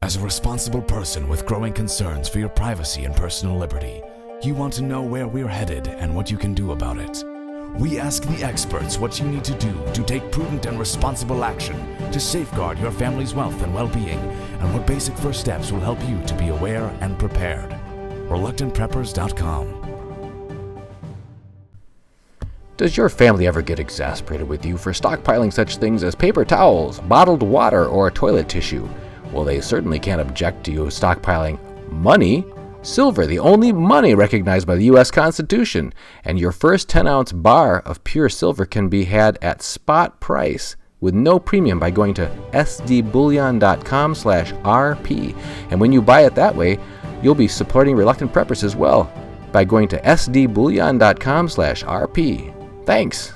As a responsible person with growing concerns for your privacy and personal liberty, you want to know where we're headed and what you can do about it. We ask the experts what you need to do to take prudent and responsible action to safeguard your family's wealth and well-being, and what basic first steps will help you to be aware and prepared. ReluctantPreppers.com. Does your family ever get exasperated with you for stockpiling such things as paper towels, bottled water, or toilet tissue? Well, they certainly can't object to you stockpiling money. Silver, the only money recognized by the U.S. Constitution, and your first 10-ounce bar of pure silver can be had at spot price with no premium by going to sdbullion.com/rp. And when you buy it that way, you'll be supporting Reluctant Preppers as well by going to sdbullion.com/rp. Thanks.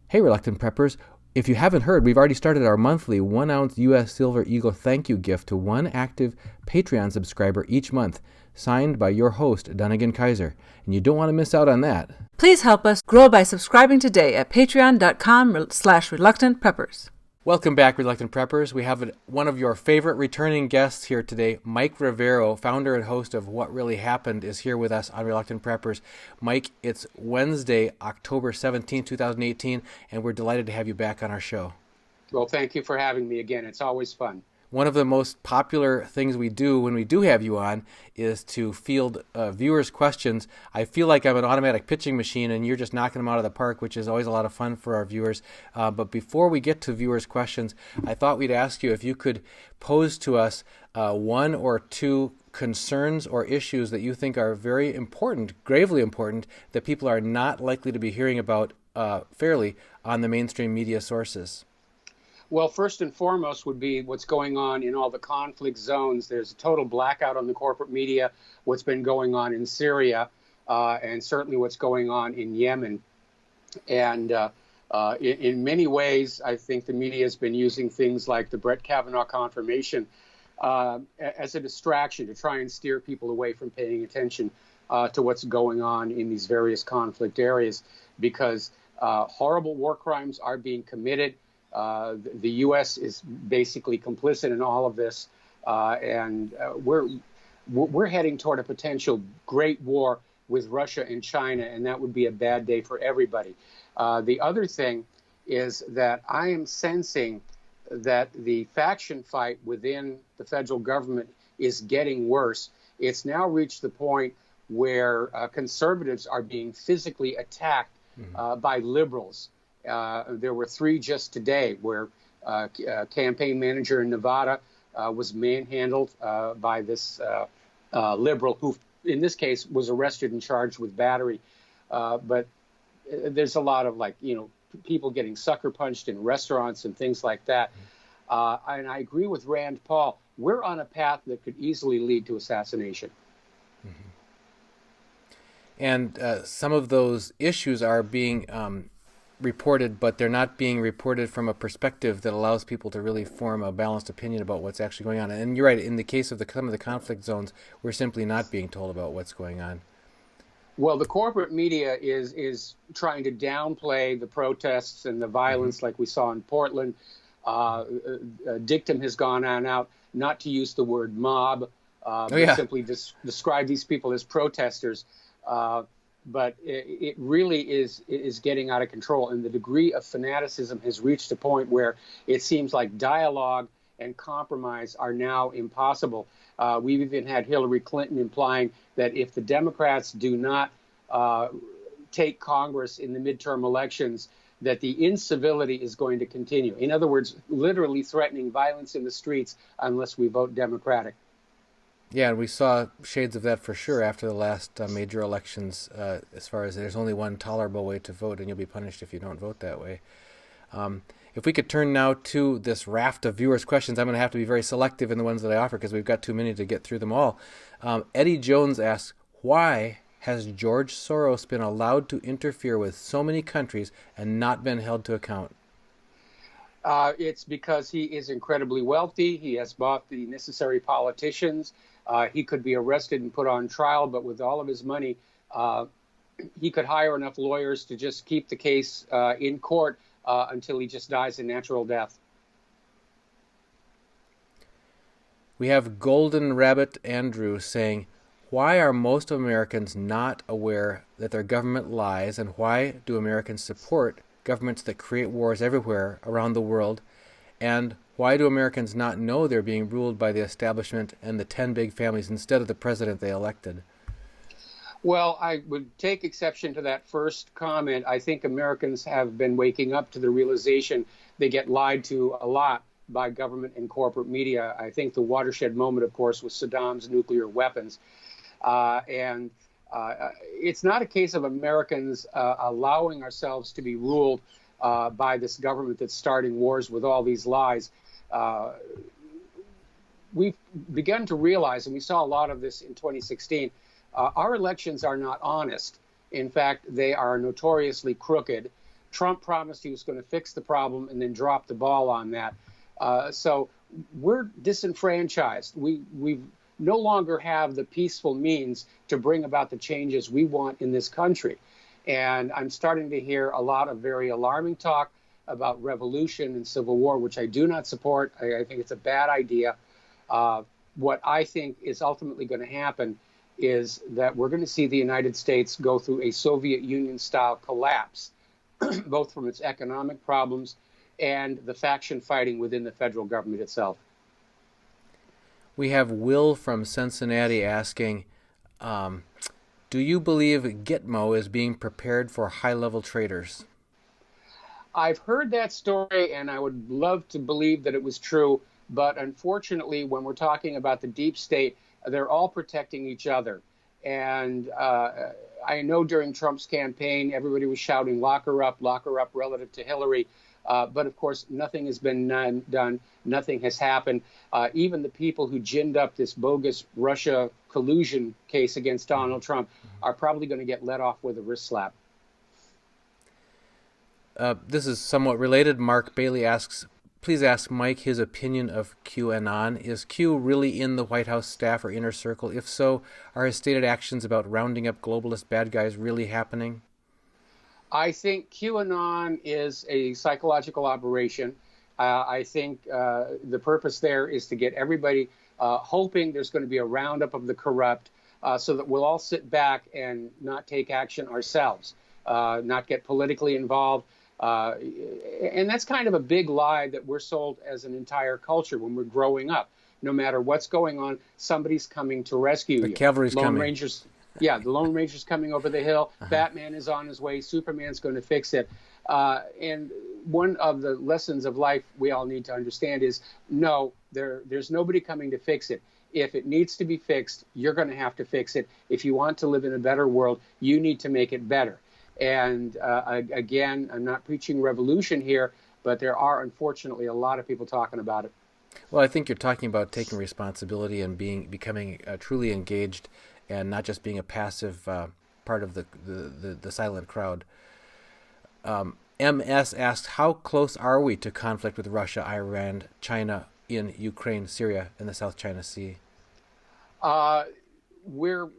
Hey, Reluctant Preppers. If you haven't heard, we've already started our monthly 1-ounce U.S. Silver Eagle thank you gift to one active Patreon subscriber each month, signed by your host, Dunnigan Kaiser. And you don't want to miss out on that. Please help us grow by subscribing today at patreon.com/reluctantpreppers. Welcome back, Reluctant Preppers. We have one of your favorite returning guests here today. Mike Rivero, founder and host of What Really Happened, is here with us on Reluctant Preppers. Mike, it's Wednesday, October 17, 2018, and we're delighted to have you back on our show. Well, thank you for having me again. It's always fun. One of the most popular things we do when we do have you on is to field viewers' questions. I feel like I'm an automatic pitching machine, and you're just knocking them out of the park, which is always a lot of fun for our viewers. But before we get to viewers' questions, I thought we'd ask you if you could pose to us one or two concerns or issues that you think are very important, gravely important, that people are not likely to be hearing about fairly on the mainstream media sources. Well, first and foremost would be what's going on in all the conflict zones. There's a total blackout on the corporate media, what's been going on in Syria, and certainly what's going on in Yemen. And in many ways, I think the media has been using things like the Brett Kavanaugh confirmation as a distraction to try and steer people away from paying attention to what's going on in these various conflict areas, because horrible war crimes are being committed. The U.S. is basically complicit in all of this, and we're heading toward a potential great war with Russia and China, and that would be a bad day for everybody. The other thing is that I am sensing that the faction fight within the federal government is getting worse. It's now reached the point where conservatives are being physically attacked by liberals. There were 3 just today where a campaign manager in Nevada was manhandled by this liberal who, in this case, was arrested and charged with battery. But there's a lot of people getting sucker punched in restaurants and things like that. And I agree with Rand Paul. We're on a path that could easily lead to assassination. Mm-hmm. And some of those issues are being reported, but they're not being reported from a perspective that allows people to really form a balanced opinion about what's actually going on. And you're right, in the case of some of the conflict zones, we're simply not being told about what's going on. Well, the corporate media is trying to downplay the protests and the violence like we saw in Portland. A dictum has gone on out not to use the word mob, but simply describe these people as protesters. But it really is getting out of control, and the degree of fanaticism has reached a point where it seems like dialogue and compromise are now impossible. We've even had Hillary Clinton implying that if the Democrats do not take Congress in the midterm elections, that the incivility is going to continue. In other words, literally threatening violence in the streets unless we vote Democratic. Yeah, and we saw shades of that for sure after the last major elections, as far as there's only one tolerable way to vote, and you'll be punished if you don't vote that way. If we could turn now to this raft of viewers' questions, I'm going to have to be very selective in the ones that I offer because we've got too many to get through them all. Eddie Jones asks, why has George Soros been allowed to interfere with so many countries and not been held to account? It's because he is incredibly wealthy. He has bought the necessary politicians. He could be arrested and put on trial, but with all of his money, he could hire enough lawyers to just keep the case in court until he just dies a natural death. We have Golden Rabbit Andrew saying, why are most Americans not aware that their government lies, and why do Americans support governments that create wars everywhere around the world? And why do Americans not know they're being ruled by the establishment and the 10 big families instead of the president they elected? Well, I would take exception to that first comment. I think Americans have been waking up to the realization they get lied to a lot by government and corporate media. I think the watershed moment, of course, was Saddam's nuclear weapons. And it's not a case of Americans allowing ourselves to be ruled by this government that's starting wars with all these lies. We've begun to realize, and we saw a lot of this in 2016, our elections are not honest. In fact, they are notoriously crooked. Trump promised he was going to fix the problem and then dropped the ball on that. So we're disenfranchised. We no longer have the peaceful means to bring about the changes we want in this country. And I'm starting to hear a lot of very alarming talk about revolution and civil war, which I do not support. I think it's a bad idea. What I think is ultimately going to happen is that we're going to see the United States go through a Soviet Union-style collapse, both from its economic problems and the faction fighting within the federal government itself. We have Will from Cincinnati asking, do you believe Gitmo is being prepared for high-level traders? I've heard that story, and I would love to believe that it was true. But unfortunately, when we're talking about the deep state, they're all protecting each other. And I know during Trump's campaign, everybody was shouting, lock her up, relative to Hillary. But of course, nothing has been done. Nothing has happened. Even the people who ginned up this bogus Russia collusion case against Donald Trump are probably going to get let off with a wrist slap. This is somewhat related. Mark Bailey asks, please ask Mike his opinion of QAnon. Is Q really in the White House staff or inner circle? If so, are his stated actions about rounding up globalist bad guys really happening? I think QAnon is a psychological operation. I think the purpose there is to get everybody hoping there's going to be a roundup of the corrupt so that we'll all sit back and not take action ourselves, not get politically involved. And that's kind of a big lie that we're sold as an entire culture when we're growing up. No matter what's going on, somebody's coming to rescue you. The cavalry's Lone coming. Rangers, yeah, the Lone Ranger's coming over the hill. Batman is on his way. Superman's going to fix it. And one of the lessons of life we all need to understand is, no, there's nobody coming to fix it. If it needs to be fixed, you're going to have to fix it. If you want to live in a better world, you need to make it better. And again, I'm not preaching revolution here, but there are unfortunately a lot of people talking about it. Well, I think you're talking about taking responsibility and becoming truly engaged, and not just being a passive part of the silent crowd. MS asked, how close are we to conflict with Russia, Iran, China, in Ukraine, Syria, and the South China Sea? We're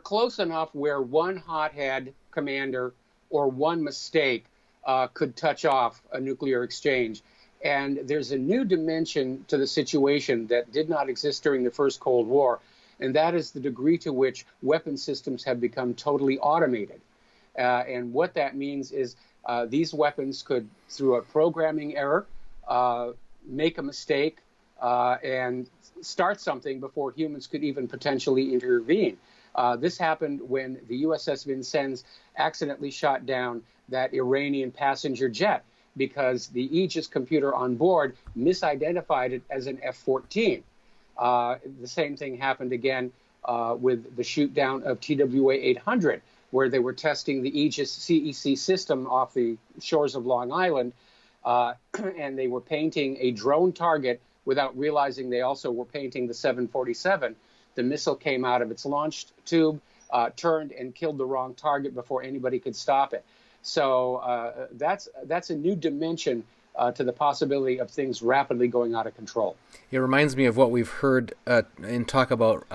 close enough where one hothead commander or one mistake could touch off a nuclear exchange. And there's a new dimension to the situation that did not exist during the first Cold War, and that is the degree to which weapon systems have become totally automated. And what that means is these weapons could, through a programming error, make a mistake and start something before humans could even potentially intervene. This happened when the USS Vincennes accidentally shot down that Iranian passenger jet because the Aegis computer on board misidentified it as an F-14. The same thing happened again with the shoot down of TWA 800, where they were testing the Aegis CEC system off the shores of Long Island, and they were painting a drone target without realizing they also were painting the 747. The missile came out of its launch tube, turned and killed the wrong target before anybody could stop it. So that's a new dimension to the possibility of things rapidly going out of control. It reminds me of what we've heard in talk about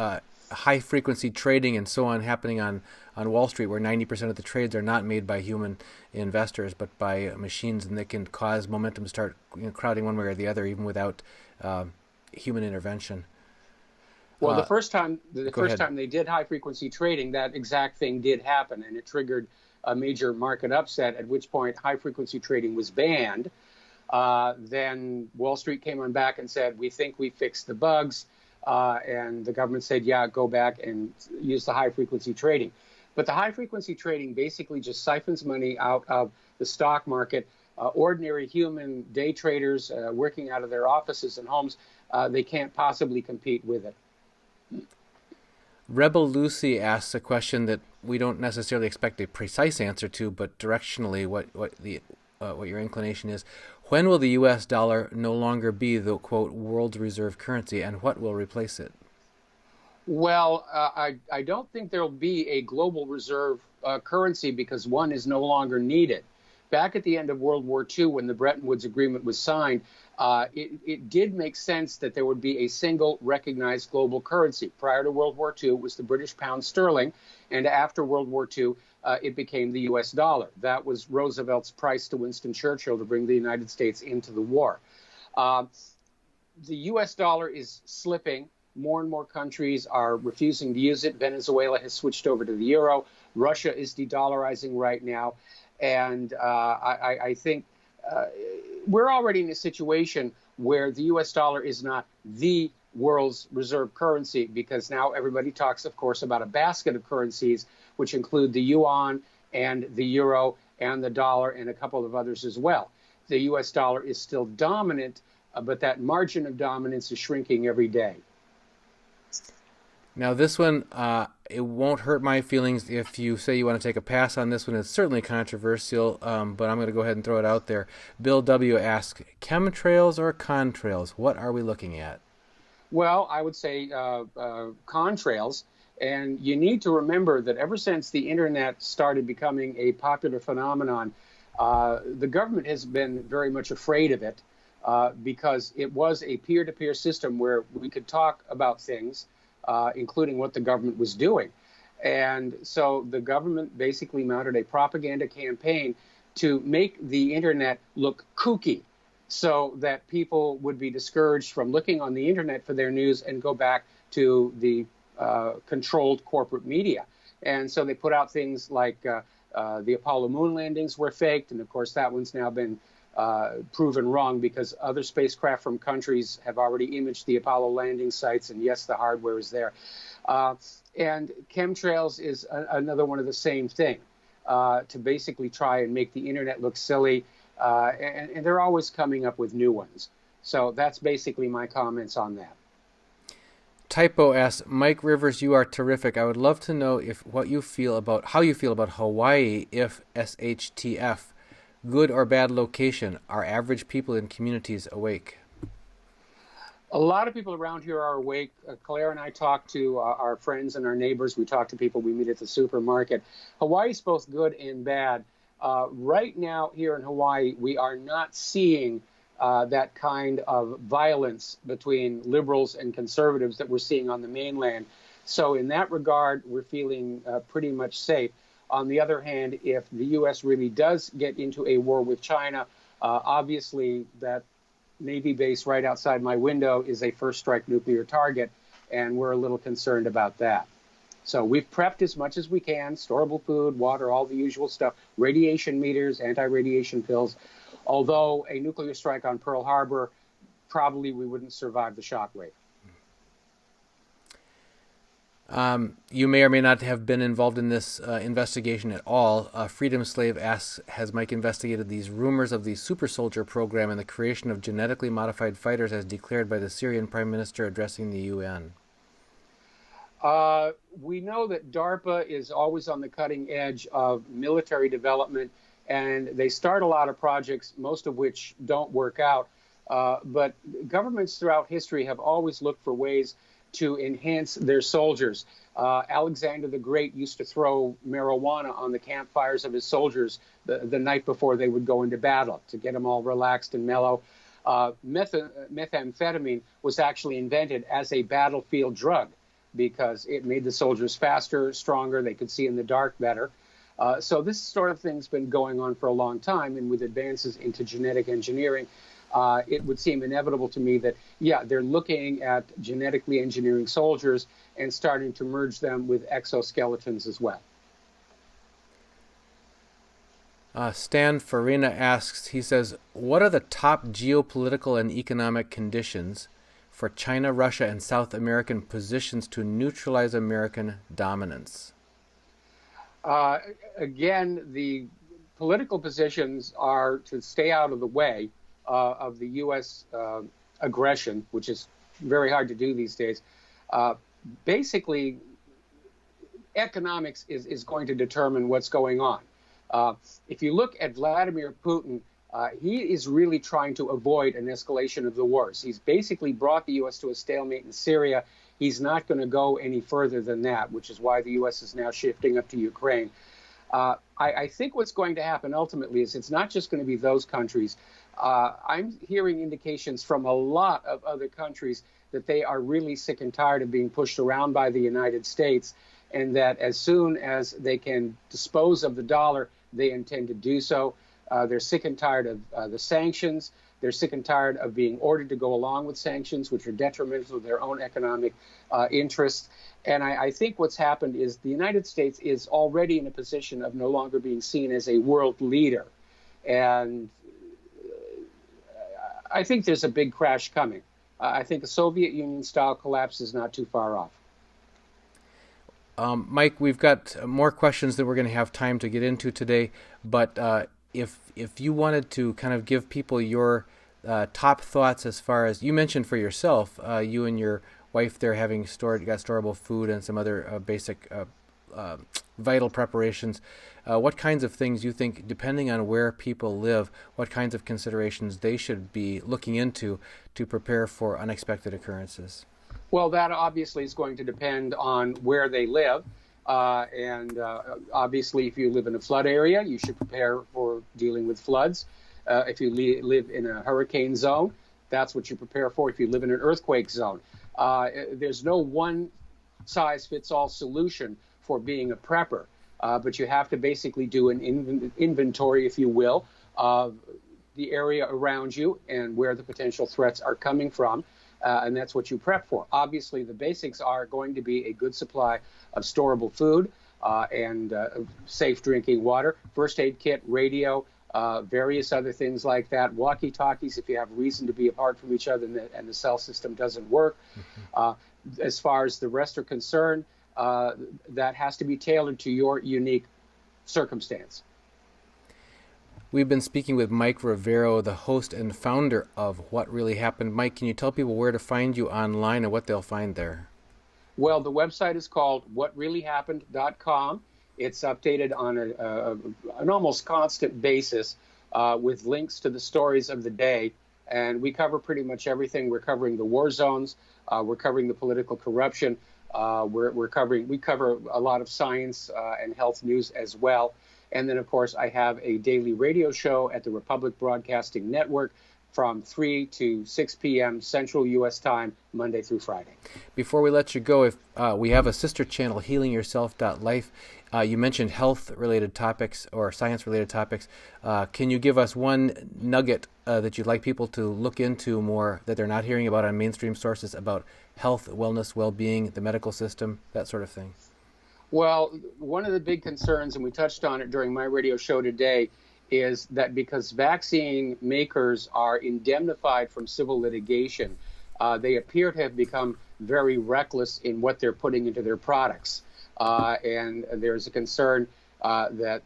high-frequency trading and so on happening on Wall Street, where 90% of the trades are not made by human investors but by machines, and they can cause momentum to start crowding one way or the other, even without human intervention. Well, the first time they did high frequency trading, that exact thing did happen, and it triggered a major market upset, at which point high frequency trading was banned. Then Wall Street came on back and said, we think we fixed the bugs. And the government said, yeah, go back and use the high frequency trading. But the high frequency trading basically just siphons money out of the stock market. Ordinary human day traders working out of their offices and homes, they can't possibly compete with it. Rebel Lucy asks a question that we don't necessarily expect a precise answer to, but directionally what your inclination is. When will the U.S. dollar no longer be the, quote, world reserve currency, and what will replace it? Well, I don't think there'll be a global reserve currency because one is no longer needed. Back at the end of World War II, when the Bretton Woods Agreement was signed, it did make sense that there would be a single recognized global currency. Prior to World War II, it was the British pound sterling, and after World War II, it became the U.S. dollar. That was Roosevelt's price to Winston Churchill to bring the United States into the war. The U.S. dollar is slipping. More and more countries are refusing to use it. Venezuela has switched over to the euro. Russia is de-dollarizing right now. And I think we're already in a situation where the U.S. dollar is not the world's reserve currency, because now everybody talks, of course, about a basket of currencies, which include the yuan and the euro and the dollar and a couple of others as well. The U.S. dollar is still dominant, but that margin of dominance is shrinking every day. Now, this one, it won't hurt my feelings if you say you want to take a pass on this one. It's certainly controversial, but I'm going to go ahead and throw it out there. Bill W. asks, chemtrails or contrails? What are we looking at? Well, I would say contrails. And you need to remember that ever since the Internet started becoming a popular phenomenon, the government has been very much afraid of it because it was a peer-to-peer system where we could talk about things, including what the government was doing. And so the government basically mounted a propaganda campaign to make the Internet look kooky so that people would be discouraged from looking on the Internet for their news and go back to the controlled corporate media. And so they put out things like the Apollo moon landings were faked. And of course, that one's now been proven wrong because other spacecraft from countries have already imaged the Apollo landing sites. And yes, the hardware is there. And chemtrails is another one of the same thing, to basically try and make the Internet look silly. And they're always coming up with new ones. So that's basically my comments on that. Typo asks, Mike Rivers, you are terrific. I would love to know how you feel about Hawaii if SHTF. Good or bad location? Are average people in communities awake? A lot of people around here are awake. Claire and I talk to our friends and our neighbors. We talk to people we meet at the supermarket. Hawaii's both good and bad. Right now here in Hawaii, we are not seeing that kind of violence between liberals and conservatives that we're seeing on the mainland. So in that regard, we're feeling pretty much safe. On the other hand, if the U.S. really does get into a war with China, obviously that Navy base right outside my window is a first strike nuclear target, and we're a little concerned about that. So we've prepped as much as we can, storable food, water, all the usual stuff, radiation meters, anti-radiation pills. Although a nuclear strike on Pearl Harbor, probably we wouldn't survive the shockwave. You may or may not have been involved in this investigation at all. Freedom Slave asks, has Mike investigated these rumors of the super soldier program and the creation of genetically modified fighters as declared by the Syrian Prime Minister addressing the UN? We know that DARPA is always on the cutting edge of military development, and they start a lot of projects, most of which don't work out. But governments throughout history have always looked for ways to enhance their soldiers. Alexander the Great used to throw marijuana on the campfires of his soldiers the night before they would go into battle to get them all relaxed and mellow. Methamphetamine was actually invented as a battlefield drug because it made the soldiers faster, stronger, they could see in the dark better. So this sort of thing's been going on for a long time, and with advances into genetic engineering, it would seem inevitable to me that, yeah, they're looking at genetically engineering soldiers and starting to merge them with exoskeletons as well. Stan Farina asks, he says, what are the top geopolitical and economic conditions for China, Russia, and South American positions to neutralize American dominance? Again, the political positions are to stay out of the way of the U.S. Aggression, which is very hard to do these days. Basically, economics is going to determine what's going on. If you look at Vladimir Putin, he is really trying to avoid an escalation of the wars. He's basically brought the U.S. to a stalemate in Syria. He's not going to go any further than that, which is why the U.S. is now shifting up to Ukraine. I think what's going to happen ultimately is it's not just going to be those countries. I'm hearing indications from a lot of other countries that they are really sick and tired of being pushed around by the United States, and that as soon as they can dispose of the dollar, they intend to do so. They're sick and tired of the sanctions. They're sick and tired of being ordered to go along with sanctions, which are detrimental to their own economic interests. And I think what's happened is the United States is already in a position of no longer being seen as a world leader. And I think there's a big crash coming. I think a Soviet Union-style collapse is not too far off. Mike, we've got more questions that we're going to have time to get into today, but if you wanted to kind of give people your top thoughts as far as, you mentioned for yourself, you and your wife there having got storable food and some other basic vital preparations. What kinds of things you think, depending on where people live, what kinds of considerations they should be looking into to prepare for unexpected occurrences? Well, that obviously is going to depend on where they live. And obviously, if you live in a flood area, you should prepare for dealing with floods. If you live in a hurricane zone, that's what you prepare for. If you live in an earthquake zone, there's no one-size-fits-all solution for being a prepper. But you have to basically do an inventory, if you will, of the area around you and where the potential threats are coming from. And that's what you prep for. Obviously, the basics are going to be a good supply of storable food and safe drinking water, first aid kit, radio, various other things like that, walkie-talkies if you have reason to be apart from each other and the cell system doesn't work. As far as the rest are concerned, that has to be tailored to your unique circumstance. We've been speaking with Mike Rivero, the host and founder of What Really Happened. Mike, can you tell people where to find you online and what they'll find there? Well, the website is called whatreallyhappened.com. It's updated on an almost constant basis with links to the stories of the day. And we cover pretty much everything. We're covering the war zones. We're covering the political corruption. We cover a lot of science and health news as well. And then, of course, I have a daily radio show at the Republic Broadcasting Network from 3 to 6 p.m. Central U.S. time, Monday through Friday. Before we let you go, if we have a sister channel, healingyourself.life. You mentioned health-related topics or science-related topics. Can you give us one nugget that you'd like people to look into more that they're not hearing about on mainstream sources about health, wellness, well-being, the medical system, that sort of thing? Well, one of the big concerns, and we touched on it during my radio show today, is that because vaccine makers are indemnified from civil litigation, they appear to have become very reckless in what they're putting into their products. And there's a concern that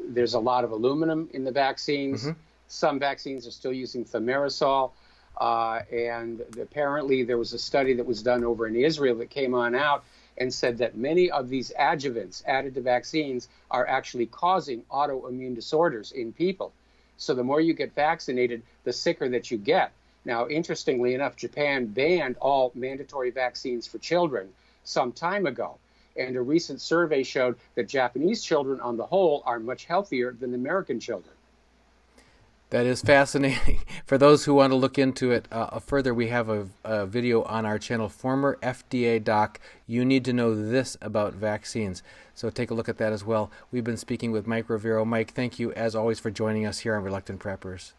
there's a lot of aluminum in the vaccines. Mm-hmm. Some vaccines are still using thimerosal. And apparently there was a study that was done over in Israel that came on out and said that many of these adjuvants added to vaccines are actually causing autoimmune disorders in people. So the more you get vaccinated, the sicker that you get. Now, interestingly enough, Japan banned all mandatory vaccines for children some time ago. And a recent survey showed that Japanese children on the whole are much healthier than American children. That is fascinating. For those who want to look into it further, we have a video on our channel, former FDA doc, You Need to Know This About Vaccines. So take a look at that as well. We've been speaking with Mike Rivero. Mike, thank you as always for joining us here on Reluctant Preppers.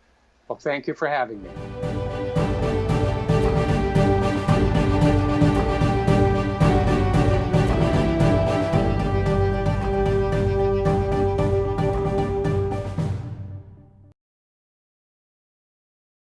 Well, thank you for having me.